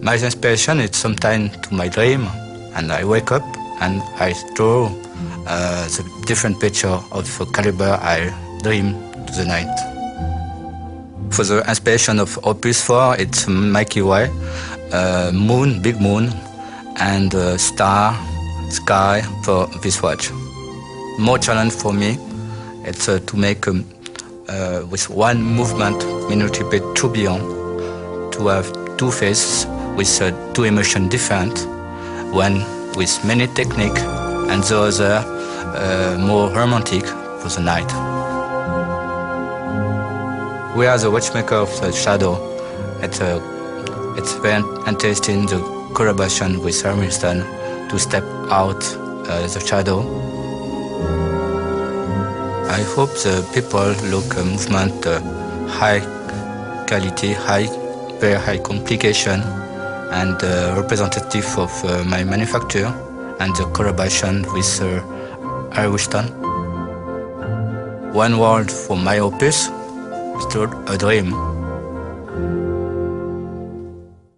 My inspiration is sometimes to my dream, and I wake up and I draw the different picture of the caliber I dream to the night. For the inspiration of Opus 4, it's Milky Way, moon, big moon, and star, sky for this watch. More challenge for me, it's to make with one movement minute tourbillon, to have two faces with two emotions different, one with many technique and the other more romantic for the night. We are the watchmaker of the shadow. It's very interesting the collaboration with Winston to step out the shadow. I hope the people look movement high quality, very high complication, and representative of my manufacturer and the collaboration with Winston. One word for my Opus, still a dream.